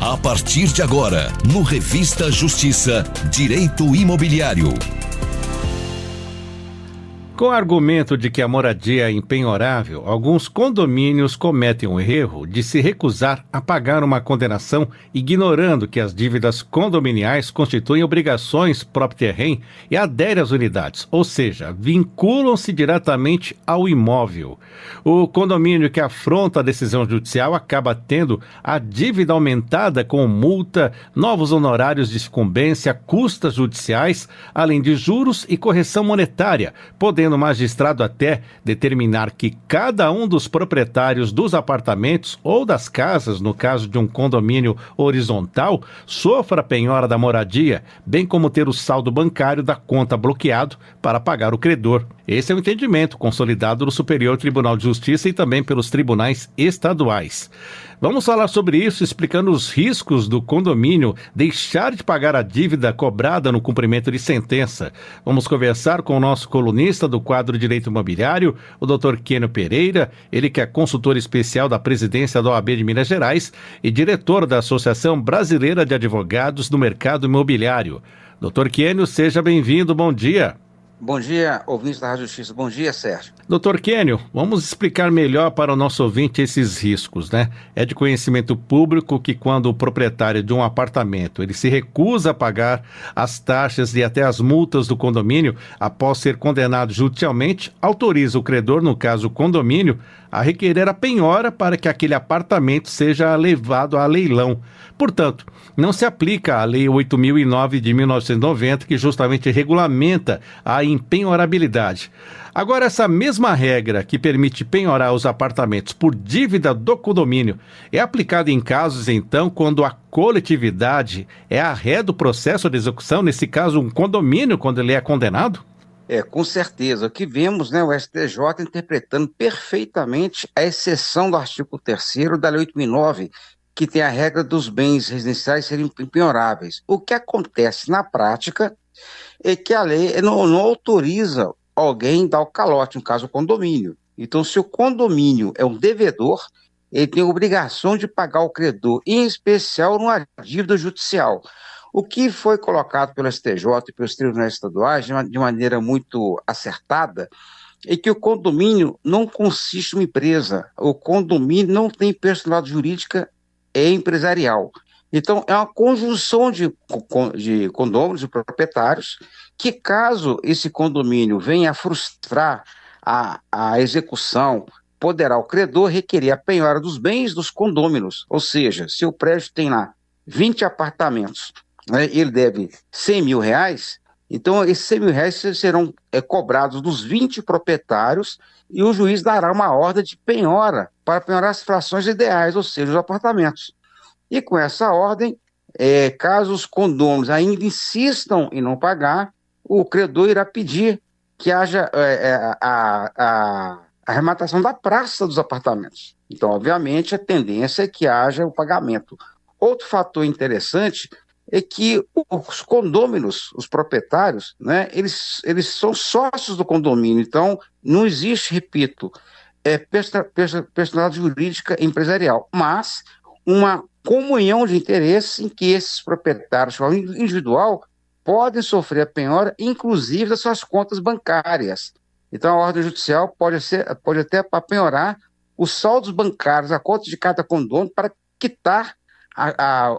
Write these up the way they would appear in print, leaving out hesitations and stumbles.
A partir de agora, no Revista Justiça, Direito Imobiliário. Com o argumento de que a moradia é impenhorável, alguns condomínios cometem o erro de se recusar a pagar uma condenação, ignorando que as dívidas condominiais constituem obrigações propter-rem e aderem às unidades, ou seja, vinculam-se diretamente ao imóvel. O condomínio que afronta a decisão judicial acaba tendo a dívida aumentada com multa, novos honorários de sucumbência, custas judiciais, além de juros e correção monetária, podendo o magistrado até determinar que cada um dos proprietários dos apartamentos ou das casas, no caso de um condomínio horizontal, sofra a penhora da moradia, bem como ter o saldo bancário da conta bloqueado para pagar o credor. Esse é o entendimento consolidado no Superior Tribunal de Justiça e também pelos tribunais estaduais. Vamos falar sobre isso, explicando os riscos do condomínio deixar de pagar a dívida cobrada no cumprimento de sentença. Vamos conversar com o nosso colunista do quadro Direito Imobiliário, o Dr. Kênio Pereira, ele que é consultor especial da presidência da OAB de Minas Gerais e diretor da Associação Brasileira de Advogados do Mercado Imobiliário. Dr. Kênio, seja bem-vindo, bom dia. Bom dia, ouvintes da Rádio Justiça. Bom dia, Sérgio. Doutor Kênio, vamos explicar melhor para o nosso ouvinte esses riscos, né? É de conhecimento público que quando o proprietário de um apartamento ele se recusa a pagar as taxas e até as multas do condomínio após ser condenado judicialmente, autoriza o credor, no caso o condomínio, a requerer a penhora para que aquele apartamento seja levado a leilão. Portanto, não se aplica a Lei 8.009 de 1990, que justamente regulamenta a impenhorabilidade. Agora, essa mesma regra que permite penhorar os apartamentos por dívida do condomínio é aplicada em casos, então, quando a coletividade é a ré do processo de execução, nesse caso, um condomínio, quando ele é condenado? Com certeza. Aqui vemos, o STJ interpretando perfeitamente a exceção do artigo 3º da Lei 8.009, que tem a regra dos bens residenciais serem impenhoráveis. O que acontece na prática é que a lei não autoriza alguém a dar o calote, no caso o condomínio. Então, se o condomínio é um devedor, ele tem a obrigação de pagar ao credor, em especial numa dívida judicial. O que foi colocado pelo STJ e pelos tribunais estaduais de maneira muito acertada é que o condomínio não consiste em uma empresa, o condomínio não tem personalidade jurídica empresarial. Então, é uma conjunção de condôminos e proprietários que, caso esse condomínio venha a frustrar a execução, poderá o credor requerer a penhora dos bens dos condôminos. Ou seja, se o prédio tem lá 20 apartamentos, ele deve 100 mil reais, então esses 100 mil reais serão cobrados dos 20 proprietários e o juiz dará uma ordem de penhora para penhorar as frações ideais, ou seja, os apartamentos. E com essa ordem, caso os condôminos ainda insistam em não pagar, o credor irá pedir que haja a arrematação da praça dos apartamentos. Então, obviamente, a tendência é que haja o pagamento. Outro fator interessante é que os condôminos, os proprietários, eles são sócios do condomínio, então não existe, repito, personalidade jurídica empresarial, mas uma comunhão de interesses em que esses proprietários, de forma individual, podem sofrer a penhora, inclusive das suas contas bancárias. Então, a ordem judicial pode até penhorar os saldos bancários, a conta de cada condomínio, para quitar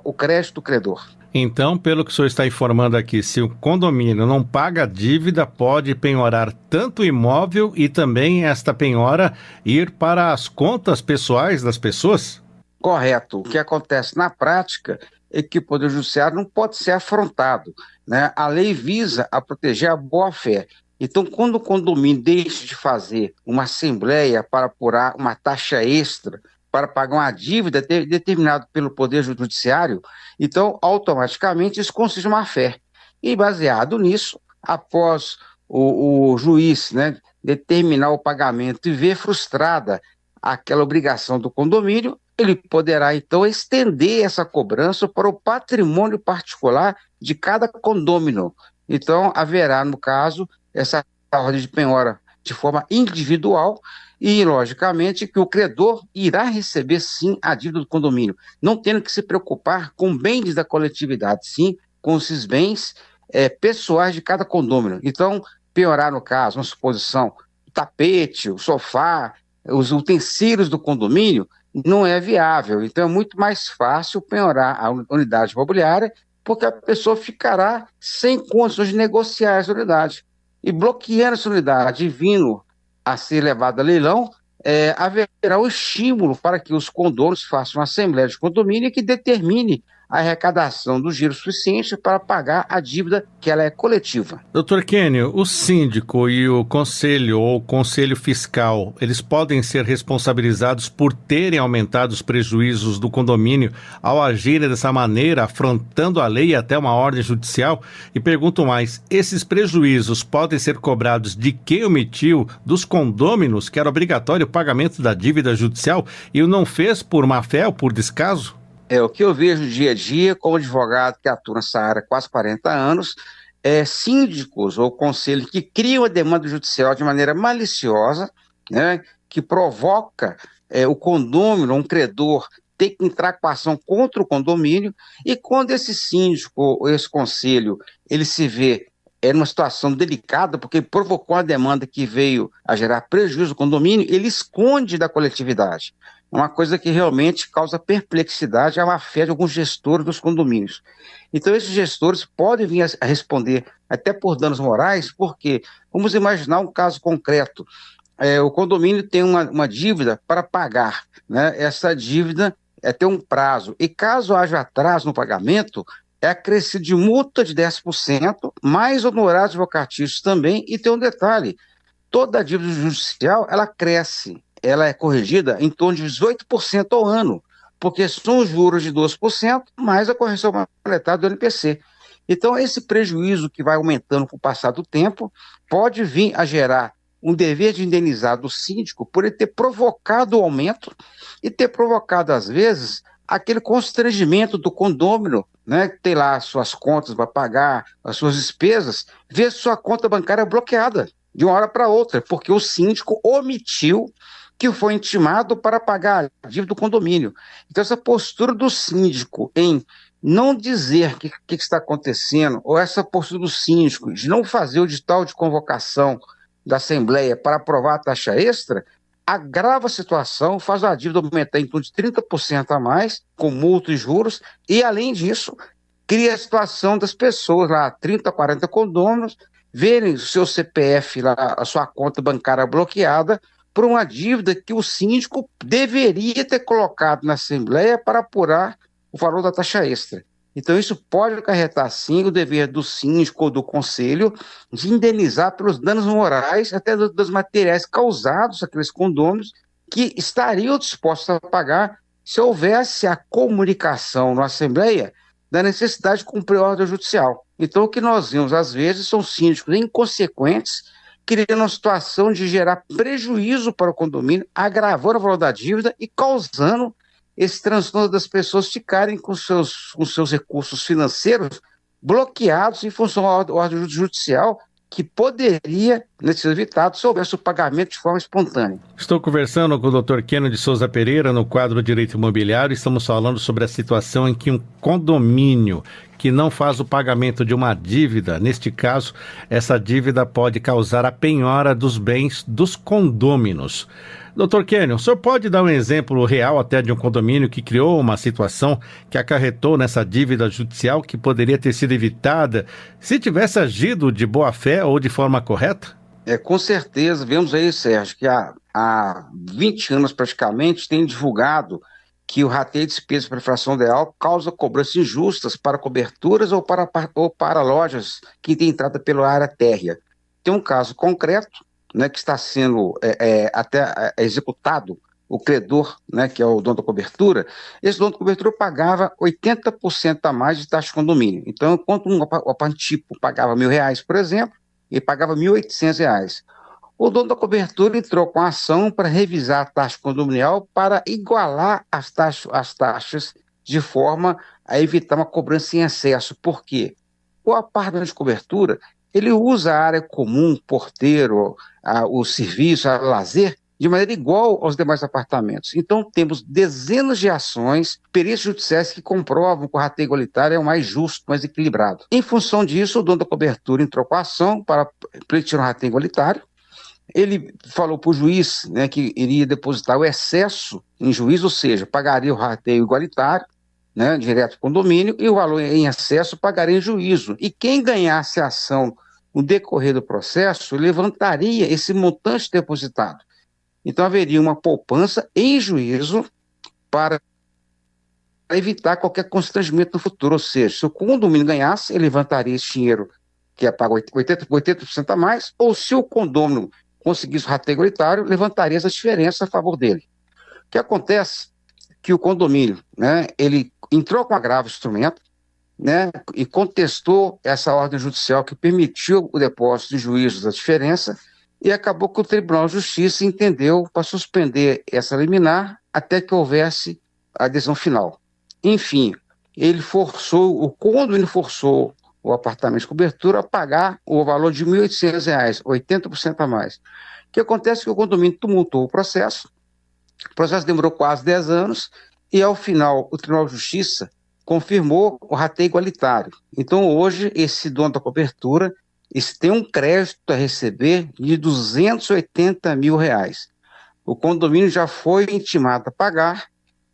o crédito do credor. Então, pelo que o senhor está informando aqui, se o condomínio não paga a dívida, pode penhorar tanto o imóvel e também esta penhora ir para as contas pessoais das pessoas? Correto. O que acontece na prática é que o Poder Judiciário não pode ser afrontado, A lei visa a proteger a boa-fé. Então, quando o condomínio deixa de fazer uma assembleia para apurar uma taxa extra, para pagar uma dívida determinada pelo Poder Judiciário, então, automaticamente, isso constitui uma má-fé. E, baseado nisso, após o juiz determinar o pagamento e ver frustrada aquela obrigação do condomínio, ele poderá, então, estender essa cobrança para o patrimônio particular de cada condômino. Então, haverá, no caso, essa ordem de penhora de forma individual e, logicamente, que o credor irá receber, sim, a dívida do condomínio, não tendo que se preocupar com bens da coletividade, sim, com esses bens pessoais de cada condômino. Então, penhorar, no caso, uma suposição, o tapete, o sofá, os utensílios do condomínio, não é viável. Então, é muito mais fácil penhorar a unidade imobiliária, porque a pessoa ficará sem condições de negociar essa unidade. E bloqueando essa unidade e vindo a ser levada a leilão, haverá o estímulo para que os condôminos façam uma assembleia de condomínio que determine a arrecadação do giro suficiente para pagar a dívida que ela é coletiva. Doutor Kênio, o síndico e o conselho ou conselho fiscal, eles podem ser responsabilizados por terem aumentado os prejuízos do condomínio ao agirem dessa maneira, afrontando a lei e até uma ordem judicial? E pergunto mais, esses prejuízos podem ser cobrados de quem omitiu, dos condôminos, que era obrigatório o pagamento da dívida judicial e o não fez por má fé ou por descaso? O que eu vejo dia a dia, como advogado que atua nessa área há quase 40 anos, síndicos ou conselhos que criam a demanda judicial de maneira maliciosa, né, que provoca o condômino, um credor, ter que entrar com ação contra o condomínio, e quando esse síndico ou esse conselho, ele se vê numa situação delicada, porque provocou uma demanda que veio a gerar prejuízo ao condomínio, ele esconde da coletividade. É uma coisa que realmente causa perplexidade à má-fé de alguns gestores dos condomínios. Então, esses gestores podem vir a responder até por danos morais, porque, vamos imaginar um caso concreto, o condomínio tem uma dívida para pagar, né? Essa dívida tem um prazo, e caso haja atraso no pagamento, é acrescido de multa de 10%, mais honorários advocatícios também, e tem um detalhe, toda a dívida judicial, ela cresce, ela é corrigida em torno de 18% ao ano, porque são os juros de 12% mais a correção monetária do INPC. Então, esse prejuízo que vai aumentando com o passar do tempo pode vir a gerar um dever de indenizar do síndico por ele ter provocado o aumento e ter provocado, às vezes, aquele constrangimento do condômino, né, que tem lá as suas contas para pagar, as suas despesas, ver sua conta bancária bloqueada de uma hora para outra, porque o síndico omitiu que foi intimado para pagar a dívida do condomínio. Então, essa postura do síndico em não dizer o que está acontecendo, ou essa postura do síndico de não fazer o edital de convocação da Assembleia para aprovar a taxa extra, agrava a situação, faz a dívida aumentar em torno de 30% a mais, com multa e juros, e, além disso, cria a situação das pessoas lá, 30, 40 condôminos, verem o seu CPF, lá, a sua conta bancária bloqueada, por uma dívida que o síndico deveria ter colocado na Assembleia para apurar o valor da taxa extra. Então, isso pode acarretar, sim, o dever do síndico ou do conselho de indenizar pelos danos morais, até dos materiais causados àqueles condôminos que estariam dispostos a pagar se houvesse a comunicação na Assembleia da necessidade de cumprir a ordem judicial. Então, o que nós vemos, às vezes, são síndicos inconsequentes, criando uma situação de gerar prejuízo para o condomínio, agravando o valor da dívida e causando esse transtorno das pessoas ficarem com seus recursos financeiros bloqueados em função da ordem judicial, que poderia ser evitado se houvesse o pagamento de forma espontânea. Estou conversando com o Dr. Kênio de Souza Pereira no quadro Direito Imobiliário. Estamos falando sobre a situação em que um condomínio que não faz o pagamento de uma dívida, neste caso, essa dívida pode causar a penhora dos bens dos condôminos. Doutor Kênio, o senhor pode dar um exemplo real até de um condomínio que criou uma situação que acarretou nessa dívida judicial que poderia ter sido evitada se tivesse agido de boa fé ou de forma correta? Com certeza, vemos aí, Sérgio, que há 20 anos praticamente tem divulgado que o rateio de despesas para infração leal causa cobranças injustas para coberturas ou para lojas que têm entrada pela área térrea. Tem um caso concreto, né, que está sendo até executado, o credor, né, que é o dono da cobertura. Esse dono da cobertura pagava 80% a mais de taxa de condomínio. Então, enquanto um tipo pagava R$1.000, por exemplo, ele pagava R$1.800. O dono da cobertura entrou com a ação para revisar a taxa condominial para igualar as taxas de forma a evitar uma cobrança em excesso. Por quê? O apartamento de cobertura, ele usa a área comum, porteiro, o serviço, a lazer, de maneira igual aos demais apartamentos. Então, temos dezenas de ações, perícias judiciais que comprovam que o rateio igualitário é o mais justo, mais equilibrado. Em função disso, o dono da cobertura entrou com a ação para pleitear um rateio igualitário. Ele falou para o juiz, né, que iria depositar o excesso em juízo, ou seja, pagaria o rateio igualitário, né, direto ao condomínio, e o valor em excesso pagaria em juízo. E quem ganhasse a ação no decorrer do processo levantaria esse montante depositado. Então haveria uma poupança em juízo para evitar qualquer constrangimento no futuro. Ou seja, se o condomínio ganhasse, ele levantaria esse dinheiro que é pago 80% a mais, ou se o condomínio conseguisse o rateio igualitário, levantaria essa diferença a favor dele. O que acontece é que o condomínio, né, ele entrou com agravo instrumento, né, e contestou essa ordem judicial que permitiu o depósito de juízo da diferença, e acabou que o Tribunal de Justiça entendeu para suspender essa liminar até que houvesse a decisão final. Enfim, o condomínio forçou o apartamento de cobertura a pagar o valor de R$ 1.800, 80% a mais. O que acontece é que o condomínio tumultuou o processo demorou quase 10 anos, e ao final o Tribunal de Justiça confirmou o rateio igualitário. Então hoje esse dono da cobertura tem um crédito a receber de R$ 280 mil. O condomínio já foi intimado a pagar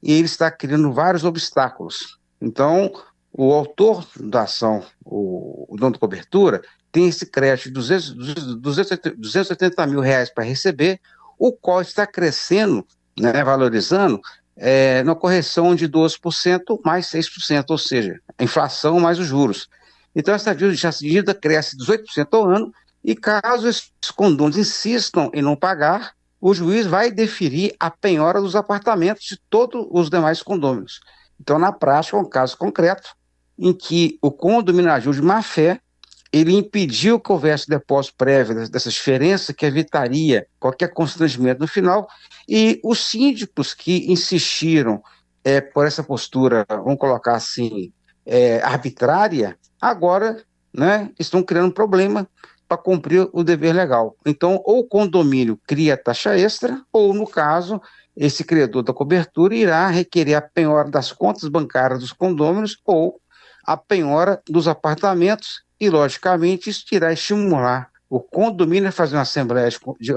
e ele está criando vários obstáculos. Então, o autor da ação, o dono da cobertura, tem esse crédito de 280 mil reais para receber, o qual está crescendo, né, valorizando, na correção de 12% mais 6%, ou seja, a inflação mais os juros. Então, essa dívida cresce 18% ao ano, e caso esses condomínios insistam em não pagar, o juiz vai deferir a penhora dos apartamentos de todos os demais condôminos. Então, na prática, é um caso concreto em que o condomínio agiu de má-fé, ele impediu que houvesse depósito prévio dessa diferença, que evitaria qualquer constrangimento no final, e os síndicos que insistiram por essa postura, vamos colocar assim, arbitrária, agora, né, estão criando um problema para cumprir o dever legal. Então, ou o condomínio cria taxa extra, ou, no caso, esse criador da cobertura irá requerer a penhora das contas bancárias dos condôminos ou a penhora dos apartamentos, e, logicamente, isso irá estimular o condomínio a fazer uma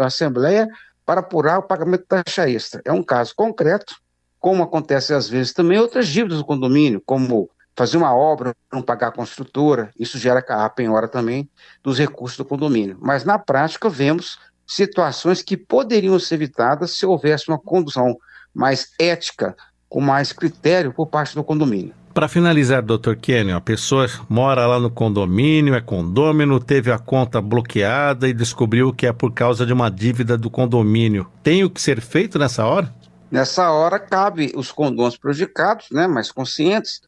assembleia para apurar o pagamento da taxa extra. É um caso concreto, como acontece às vezes também outras dívidas do condomínio, como fazer uma obra, não pagar a construtora, isso gera a penhora também dos recursos do condomínio. Mas, na prática, vemos situações que poderiam ser evitadas se houvesse uma condução mais ética, com mais critério por parte do condomínio. Para finalizar, Dr. Kenyon, a pessoa mora lá no condomínio, é condômino, teve a conta bloqueada e descobriu que é por causa de uma dívida do condomínio. Tem o que ser feito nessa hora? Nessa hora, cabe os condôminos prejudicados, né, mais conscientes,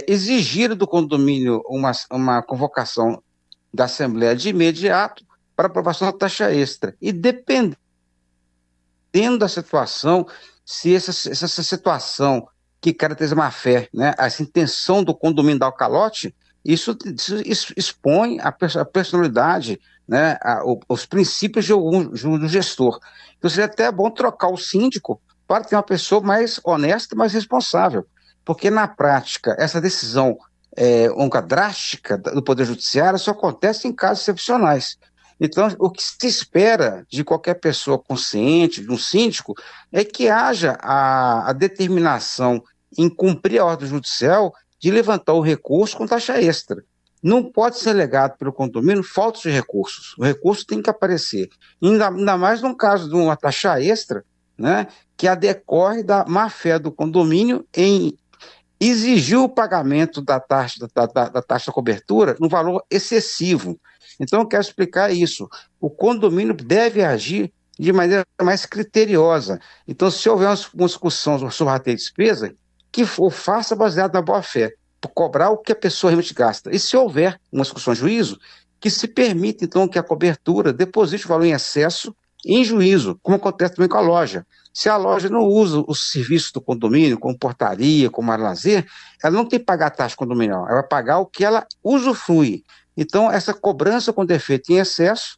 exigir do condomínio uma convocação da Assembleia de imediato para aprovação da taxa extra. E dependendo da situação, se essa situação que caracteriza má fé, né, essa intenção do condomínio dar o calote, isso expõe a personalidade, né, os princípios do gestor. Então seria até bom trocar o síndico para ter uma pessoa mais honesta, mais responsável, porque na prática essa decisão drástica do Poder Judiciário só acontece em casos excepcionais. Então, o que se espera de qualquer pessoa consciente, de um síndico, é que haja a determinação em cumprir a ordem judicial de levantar o recurso com taxa extra. Não pode ser legado pelo condomínio falta de recursos. O recurso tem que aparecer. Ainda mais no caso de uma taxa extra, né, que decorre da má-fé do condomínio em exigir o pagamento da taxa da cobertura no valor excessivo. Então, eu quero explicar isso. O condomínio deve agir de maneira mais criteriosa. Então, se houver uma discussão sobre rateio de despesa, que faça baseado na boa-fé, por cobrar o que a pessoa realmente gasta. E se houver uma discussão em juízo, que se permita, então, que a cobertura deposite o valor em excesso em juízo, como acontece também com a loja. Se a loja não usa os serviços do condomínio, como portaria, como área de lazer, ela não tem que pagar a taxa condominial, ela vai pagar o que ela usufrui. Então, essa cobrança quando é feita em excesso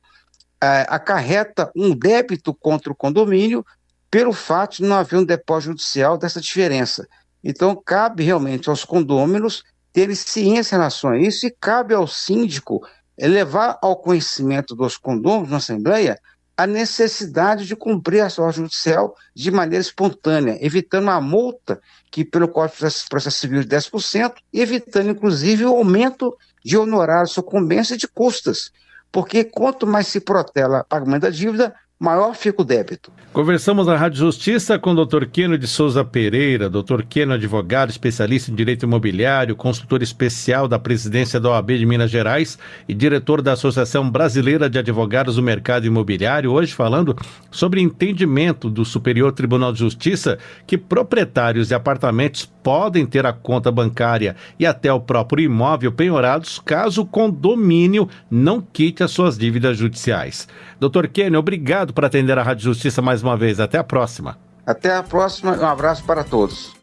acarreta um débito contra o condomínio pelo fato de não haver um depósito judicial dessa diferença. Então, cabe realmente aos condôminos terem ciência em relação a isso e cabe ao síndico levar ao conhecimento dos condôminos na Assembleia a necessidade de cumprir a ordem judicial de maneira espontânea, evitando a multa que pelo Código de Processo Civil de 10%, evitando inclusive o aumento de honorários, sucumbência e de custas, porque quanto mais se protela o pagamento da dívida, maior fica o débito. Conversamos na Rádio Justiça com o Dr. Quênio de Souza Pereira. Dr. Quênio, advogado, especialista em direito imobiliário, consultor especial da presidência da OAB de Minas Gerais e diretor da Associação Brasileira de Advogados do Mercado Imobiliário, hoje falando sobre entendimento do Superior Tribunal de Justiça que proprietários de apartamentos podem ter a conta bancária e até o próprio imóvel penhorados caso o condomínio não quite as suas dívidas judiciais. Dr. Quênio, obrigado por atender a Rádio Justiça mais uma vez. Até a próxima. Até a próxima. Um abraço para todos.